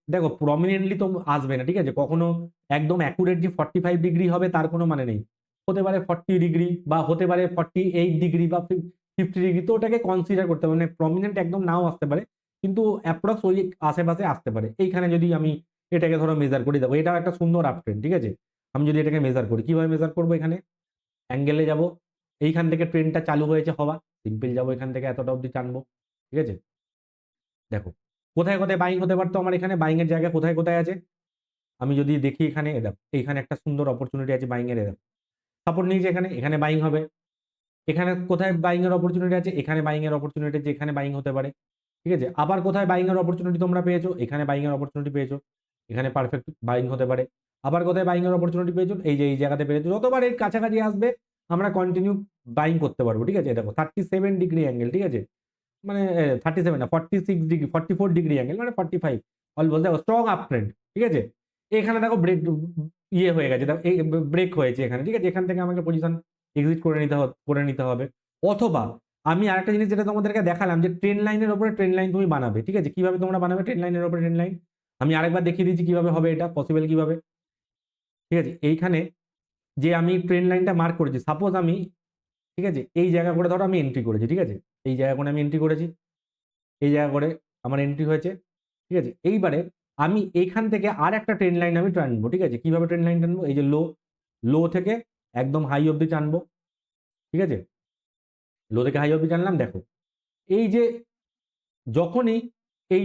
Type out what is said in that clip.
দেখো প্রমিনেন্টলি তো আসবে না, ঠিক আছে, কখনো একদম অ্যাকুরেট যে 45 ডিগ্রি হবে তার কোনো মানে নেই, হতে পারে 40 ডিগ্রি বা হতে পারে 48 ডিগ্রি বা 50 ডিগ্রি, তো ওটাকে কনসিডার করতে হবে, মানে প্রমিনেন্ট একদম নাও আসতে পারে, কিন্তু অ্যাপ্রক্স ওই আশেপাশে আসতে পারে। এইখানে যদি আমি এটাকে ধরো মেজার করি, দেখো এটাও একটা সুন্দর আপ ট্রেন, ঠিক আছে। আমি যদি এটাকে মেজার করি, কিভাবে মেজার করবো, এখানে অ্যাঙ্গেলে যাব, এইখান থেকে ট্রেনটা চালু হয়েছে হওয়া, সিম্পল যাবো এখান থেকে এতটা অব্দি টানবো, ঠিক আছে। দেখো কোথায় কোথায় বাইং হতে পারতো আমার, এখানে বাইং এর জায়গা কোথায় কোথায় আছে, আমি যদি দেখি এখানে, দেখো এইখানে একটা সুন্দর অপরচুনিটি আছে বাইং এর, দেখো সাপোর্ট নিয়েছে এখানে, এখানে বাইং হবে। এখানে কোথায় বাইং এর অপরচুনিটি আছে, এখানে বাইং এর অপরচুনিটি আছে, এখানে বাইং হতে পারে, ঠিক আছে। আবার কোথায় বাইং এর অপরচুনিটি তোমরা পেয়েছো, এখানে বাইং এর অপরচুনিটি পেয়েছো, এখানে পারফেক্ট বাইং হতে পারে। আবার কোথায় বাইং এর অপরচুনিটি পেয়েছো, এই যে এই জায়গাতে পেয়েছো, যতবার এর কাছাকাছি আসবে আমরা কন্টিনিউ বাইং করতে পারবো, ঠিক আছে। দেখো 37 ডিগ্রি অ্যাঙ্গেল, ঠিক আছে, মানে 37 না, 46 ডিগ্রি, 44 ডিগ্রি অ্যাঙ্গেল, মানে 45 অলমোস্ট, দেখো স্ট্রং আপ ট্রেন্ড, ঠিক আছে। এখানে দেখো ব্রেক ইয়ে হয়ে গেছে, দেখো ব্রেক হয়েছে এখানে, ঠিক আছে, এখান থেকে আমাকে পজিশন এক্সিট করে নিতে হবে। অথবা আমি আরেকটা জিনিস যেটা তোমাদেরকে দেখালাম, যে ট্রেন লাইনের উপরে ট্রেন লাইন তুমি বানাবে, ঠিক আছে, কিভাবে তোমরা বানাবে ট্রেন লাইনের উপরে ট্রেন লাইন, আমি আরেকবার দেখিয়ে দিচ্ছি কিভাবে হবে, এটা পসিবল কিভাবে, ঠিক আছে। এইখানে যে আমি ট্রেন লাইনটা মার্ক করেছি, সাপোজ আমি, ঠিক আছে, এই জায়গা করে ধরো আমি এন্ট্রি করেছি, ঠিক আছে, এই জায়গা করে আমি এন্ট্রি করেছি, এই জায়গা করে আমার এন্ট্রি হয়েছে, ঠিক আছে। এইবারে আমি এইখান থেকে আর একটা ট্রেন লাইন আমি টানবো, ঠিক আছে, কিভাবে ট্রেন লাইন টানবো, এই যে লো, লো থেকে একদম হাই অব্দি টানবো, ঠিক আছে, লো থেকে হাই অব্দি টানলাম। দেখো এই যে যখনই এই